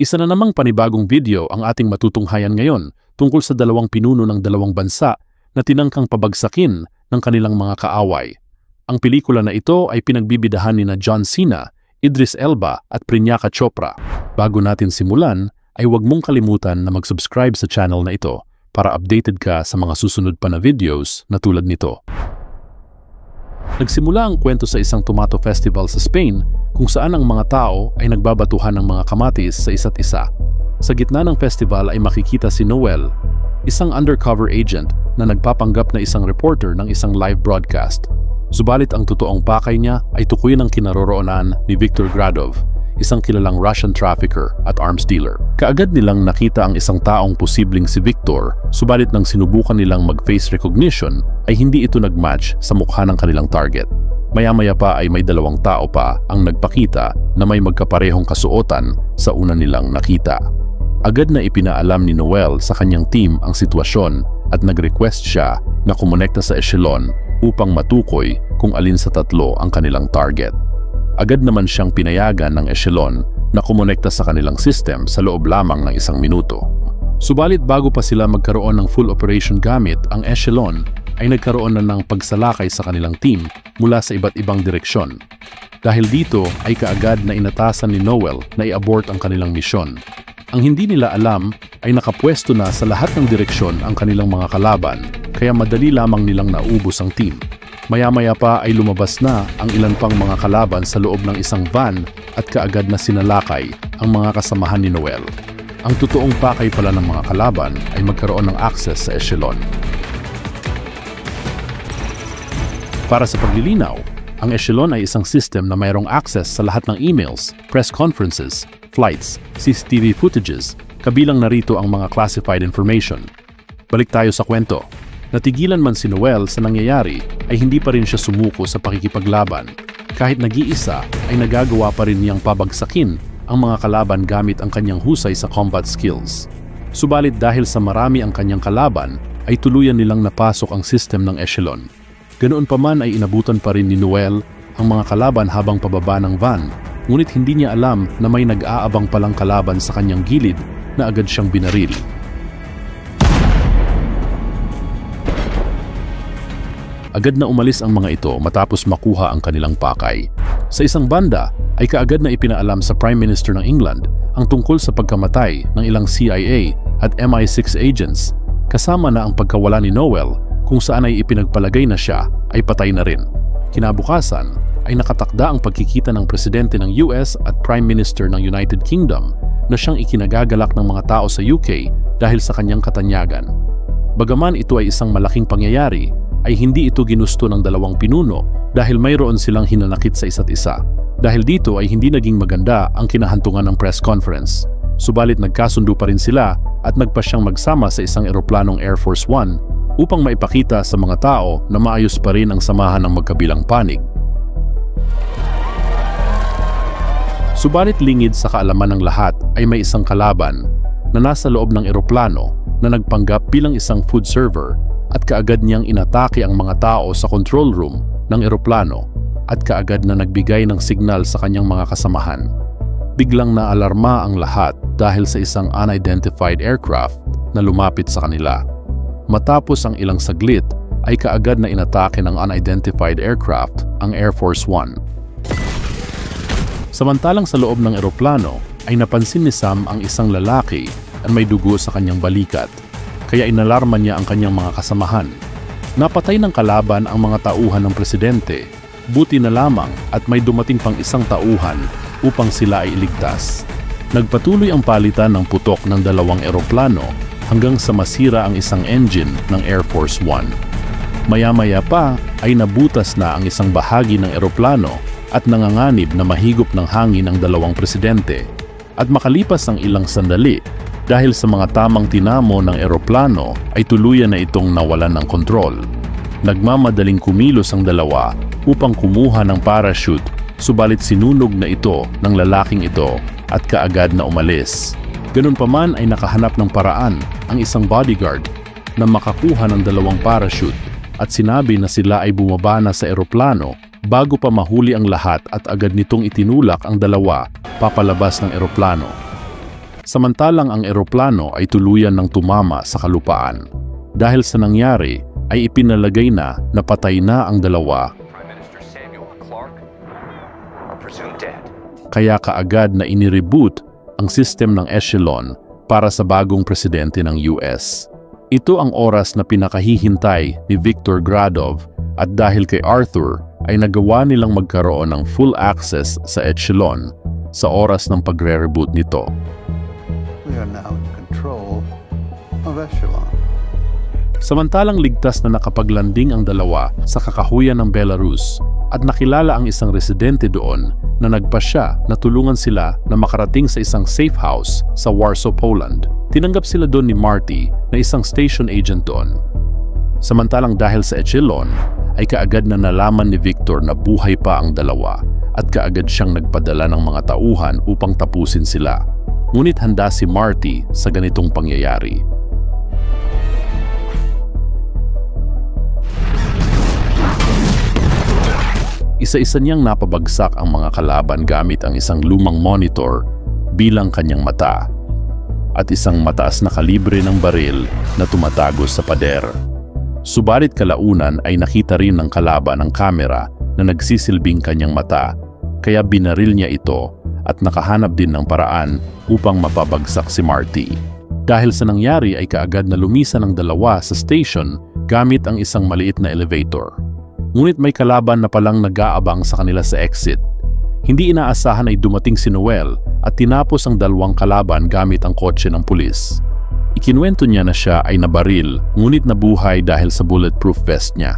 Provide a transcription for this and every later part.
Isa na namang panibagong video ang ating matutunghayan ngayon tungkol sa dalawang pinuno ng dalawang bansa na tinangkang pabagsakin ng kanilang mga kaaway. Ang pelikula na ito ay pinagbibidahan ni John Cena, Idris Elba at Priyanka Chopra. Bago natin simulan, ay huwag mong kalimutan na mag-subscribe sa channel na ito para updated ka sa mga susunod pa na videos na tulad nito. Nagsimula ang kwento sa isang tomato festival sa Spain kung saan ang mga tao ay nagbabatuhan ng mga kamatis sa isa't isa. Sa gitna ng festival ay makikita si Noel, isang undercover agent na nagpapanggap na isang reporter ng isang live broadcast. Subalit ang totoong pakay niya ay tukuyin ang kinaroroonan ni Viktor Gradov, isang kilalang Russian trafficker at arms dealer. Kaagad nilang nakita ang isang taong posibleng si Viktor, subalit nang sinubukan nilang mag-face recognition ay hindi ito nag-match sa mukha ng kanilang target. Maya-maya pa ay may dalawang tao pa ang nagpakita na may magkaparehong kasuotan sa una nilang nakita. Agad na ipinaalam ni Noel sa kanyang team ang sitwasyon at nag-request siya na kumonekta sa echelon upang matukoy kung alin sa tatlo ang kanilang target. Agad naman siyang pinayagan ng echelon na kumonekta sa kanilang system sa loob lamang ng 1 minuto. Subalit bago pa sila magkaroon ng full operation gamit ang echelon, ay nagkaroon na ng pagsalakay sa kanilang team mula sa iba't ibang direksyon. Dahil dito ay kaagad na inatasan ni Noel na i-abort ang kanilang misyon. Ang hindi nila alam ay nakapwesto na sa lahat ng direksyon ang kanilang mga kalaban, kaya madali lamang nilang naubos ang team. Maya-maya pa ay lumabas na ang ilan pang mga kalaban sa loob ng isang van at kaagad na sinalakay ang mga kasamahan ni Noel. Ang totoong pakay pala ng mga kalaban ay magkaroon ng access sa echelon. Para sa paglilinaw, ang echelon ay isang system na mayroong access sa lahat ng emails, press conferences, flights, CCTV footages, kabilang narito ang mga classified information. Balik tayo sa kwento. Natigilan man si Noel sa nangyayari ay hindi pa rin siya sumuko sa pakikipaglaban. Kahit nag-iisa ay nagagawa pa rin niyang pabagsakin ang mga kalaban gamit ang kanyang husay sa combat skills. Subalit dahil sa marami ang kanyang kalaban ay tuluyan nilang napasok ang system ng echelon. Ganoon pa man ay inabutan pa rin ni Noel ang mga kalaban habang pababa ng van, ngunit hindi niya alam na may nag-aabang palang kalaban sa kanyang gilid na agad siyang binaril. Agad na umalis ang mga ito matapos makuha ang kanilang pakay. Sa isang banda ay kaagad na ipinaalam sa Prime Minister ng England ang tungkol sa pagkamatay ng ilang CIA at MI6 agents, kasama na ang pagkawala ni Noel kung saan ay ipinagpalagay na siya ay patay na rin. Kinabukasan ay nakatakda ang pagkikita ng presidente ng US at Prime Minister ng United Kingdom na siyang ikinagagalak ng mga tao sa UK dahil sa kanyang katanyagan. Bagaman ito ay isang malaking pangyayari, ay hindi ito ginusto ng dalawang pinuno dahil mayroon silang hinanakit sa isa't isa. Dahil dito ay hindi naging maganda ang kinahantungan ng press conference. Subalit nagkasundo pa rin sila at nagpa siyang magsama sa isang eroplanong Air Force One upang maipakita sa mga tao na maayos pa rin ang samahan ng magkabilang panig. Subalit lingid sa kaalaman ng lahat ay may isang kalaban na nasa loob ng eroplano na nagpanggap bilang isang food server at kaagad niyang inatake ang mga tao sa control room ng eroplano at kaagad na nagbigay ng signal sa kanyang mga kasamahan. Biglang naalarma ang lahat dahil sa isang unidentified aircraft na lumapit sa kanila. Matapos ang ilang saglit ay kaagad na inatake ng unidentified aircraft ang Air Force One. Samantalang sa loob ng eroplano ay napansin ni Sam ang isang lalaki at may dugo sa kanyang balikat. Kaya inalarma niya ang kanyang mga kasamahan. Napatay ng kalaban ang mga tauhan ng presidente, buti na lamang at may dumating pang isang tauhan upang sila ay iligtas. Nagpatuloy ang palitan ng putok ng dalawang eroplano hanggang sa masira ang isang engine ng Air Force One. Maya-maya pa ay nabutas na ang isang bahagi ng eroplano at nanganganib na mahigop ng hangin ang dalawang presidente. At makalipas ang ilang sandali, dahil sa mga tamang tinamo ng eroplano ay tuluyan na itong nawalan ng kontrol. Nagmamadaling kumilos ang dalawa upang kumuha ng parachute, subalit sinunog na ito ng lalaking ito at kaagad na umalis. Ganun pa man ay nakahanap ng paraan ang isang bodyguard na makakuha ng dalawang parachute at sinabi na sila ay bumaba na sa eroplano bago pa mahuli ang lahat at agad nitong itinulak ang dalawa papalabas ng eroplano. Samantalang ang eroplano ay tuluyan ng tumama sa kalupaan. Dahil sa nangyari, ay ipinalagay na patay na ang dalawa. Kaya kaagad na inireboot ang system ng echelon para sa bagong presidente ng US. Ito ang oras na pinakahihintay ni Viktor Gradov at dahil kay Arthur ay nagawa nilang magkaroon ng full access sa echelon sa oras ng pagre-reboot nito. We are now in control of echelon. Samantalang ligtas na nakapaglanding ang dalawa sa kakahuyan ng Belarus at nakilala ang isang residente doon na nagpasya na tulungan sila na makarating sa isang safe house sa Warsaw, Poland. Tinanggap sila doon ni Marty na isang station agent doon. Samantalang dahil sa echelon, ay kaagad na nalaman ni Victor na buhay pa ang dalawa at kaagad siyang nagpadala ng mga tauhan upang tapusin sila. Ngunit handa si Marty sa ganitong pangyayari. Isa-isa niyang napabagsak ang mga kalaban gamit ang isang lumang monitor bilang kanyang mata at isang mataas na kalibre ng baril na tumatagos sa pader. Subalit kalaunan ay nakita rin ng kalaban ang kamera na nagsisilbing kanyang mata, kaya binaril niya ito at nakahanap din ng paraan upang mapabagsak si Marty. Dahil sa nangyari ay kaagad na lumisan ang dalawa sa station gamit ang isang maliit na elevator. Ngunit may kalaban na palang nag-aabang sa kanila sa exit. Hindi inaasahan ay dumating si Noel at tinapos ang dalawang kalaban gamit ang kotse ng pulis. Ikinuwento niya na siya ay nabaril, ngunit nabuhay dahil sa bulletproof vest niya.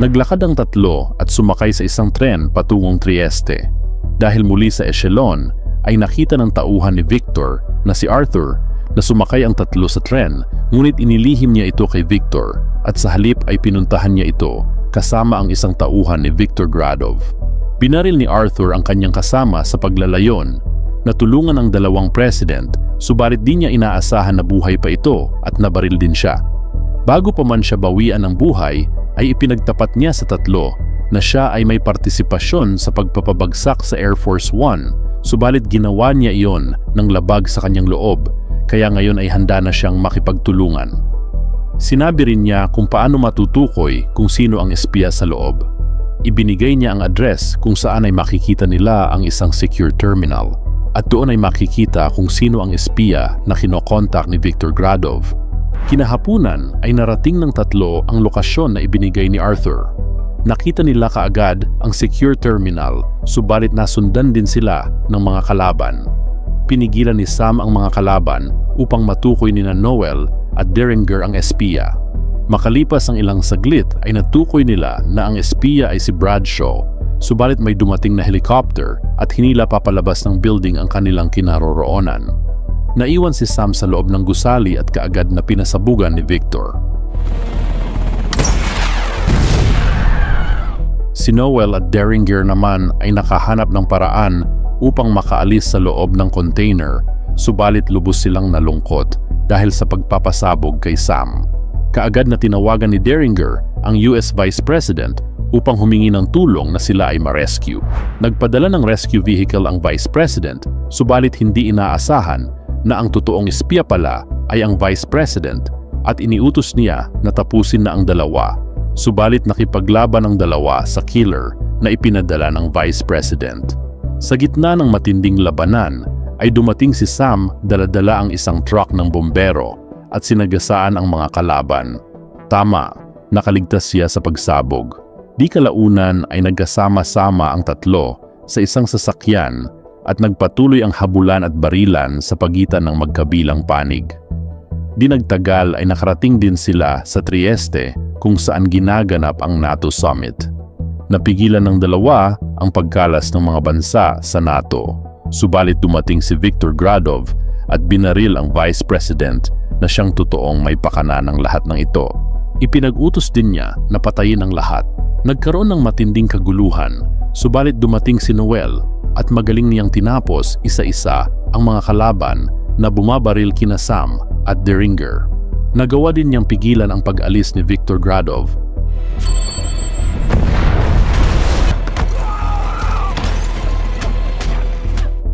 Naglakad ang tatlo at sumakay sa isang tren patungong Trieste. Dahil muli sa echelon, ay nakita ng tauhan ni Victor na si Arthur na sumakay ang tatlo sa tren, ngunit inilihim niya ito kay Victor at sa halip ay pinuntahan niya ito kasama ang isang tauhan ni Viktor Gradov. Binaril ni Arthur ang kanyang kasama sa paglalayon. Natulungan ang dalawang president, subalit di niya inaasahan na buhay pa ito at nabaril din siya. Bago pa man siya bawian ng buhay, ay ipinagtapat niya sa tatlo na siya ay may partisipasyon sa pagpapabagsak sa Air Force One, subalit ginawa niya iyon ng labag sa kanyang loob, kaya ngayon ay handa na siyang makipagtulungan. Sinabi rin niya kung paano matutukoy kung sino ang espiya sa loob. Ibinigay niya ang address kung saan ay makikita nila ang isang secure terminal at doon ay makikita kung sino ang espiya na kinokontak ni Viktor Gradov. Kinahapunan ay narating ng tatlo ang lokasyon na ibinigay ni Arthur. Nakita nila kaagad ang secure terminal, subalit nasundan din sila ng mga kalaban. Pinigilan ni Sam ang mga kalaban upang matukoy nina Noel at Deringer ang espiya. Makalipas ang ilang saglit ay natukoy nila na ang espiya ay si Bradshaw, subalit may dumating na helicopter at hinila papalabas ng building ang kanilang kinaroroonan. Naiwan si Sam sa loob ng gusali at kaagad na pinasabugan ni Victor. Si Noel at Deringer naman ay nakahanap ng paraan upang makaalis sa loob ng container, subalit lubos silang nalungkot dahil sa pagpapasabog kay Sam. Kaagad na tinawagan ni Deringer ang US Vice President upang humingi ng tulong na sila ay ma-rescue. Nagpadala ng rescue vehicle ang Vice President, subalit hindi inaasahan na ang totoong espiya pala ay ang Vice President at iniutos niya na tapusin na ang dalawa, subalit nakipaglaban ang dalawa sa killer na ipinadala ng Vice President. Sa gitna ng matinding labanan, ay dumating si Sam, dala-dala ang isang truck ng bombero at sinagasaan ang mga kalaban. Tama, nakaligtas siya sa pagsabog. Di kalaunan ay nagkasama-sama ang tatlo sa isang sasakyan at nagpatuloy ang habulan at barilan sa pagitan ng magkabilang panig. Di nagtagal ay nakarating din sila sa Trieste kung saan ginaganap ang NATO Summit. Napigilan ng dalawa ang pagkalas ng mga bansa sa NATO. Subalit dumating si Viktor Gradov at binaril ang Vice President na siyang totoong may pakana ng lahat ng ito. Ipinag-utos din niya na patayin ang lahat. Nagkaroon ng matinding kaguluhan, subalit dumating si Noel at magaling niyang tinapos isa-isa ang mga kalaban na bumabaril kina Sam at Deringer. Nagawa din niyang pigilan ang pag-alis ni Viktor Gradov.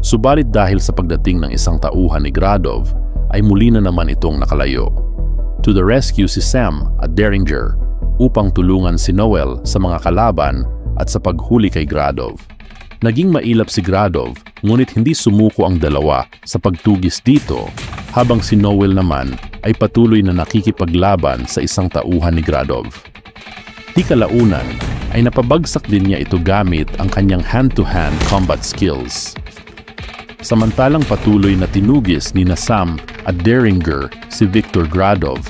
Subalit dahil sa pagdating ng isang tauhan ni Gradov, ay muli na naman itong nakalayo. To the rescue si Sam at Derringer upang tulungan si Noel sa mga kalaban at sa paghuli kay Gradov. Naging mailap si Gradov, ngunit hindi sumuko ang dalawa sa pagtugis dito, habang si Noel naman ay patuloy na nakikipaglaban sa isang tauhan ni Gradov. Di kalaunan ay napabagsak din niya ito gamit ang kanyang hand-to-hand combat skills. Samantalang patuloy na tinugis ni Sam at Derringer si Viktor Gradov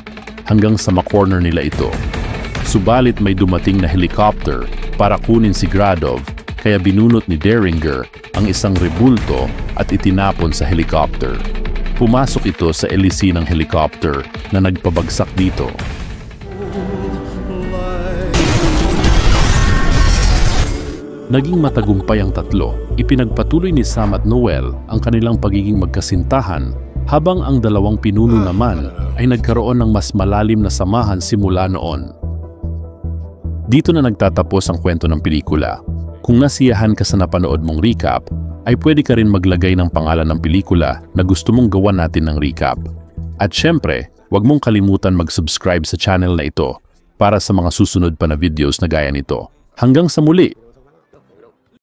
hanggang sa makorner nila ito. Subalit may dumating na helicopter para kunin si Gradov, kaya binunot ni Derringer ang isang rebulto at itinapon sa helicopter. Pumasok ito sa elisi ng helicopter na nagpabagsak dito. Naging matagumpay ang tatlo. Ipinagpatuloy ni Sam at Noel ang kanilang pagiging magkasintahan, habang ang dalawang pinuno naman ay nagkaroon ng mas malalim na samahan simula noon. Dito na nagtatapos ang kwento ng pelikula. Kung nasiyahan ka sa napanood mong recap, ay pwede ka rin maglagay ng pangalan ng pelikula na gusto mong gawan natin ng recap. At syempre, huwag mong kalimutan mag-subscribe sa channel na ito para sa mga susunod pa na videos na gaya nito. Hanggang sa muli!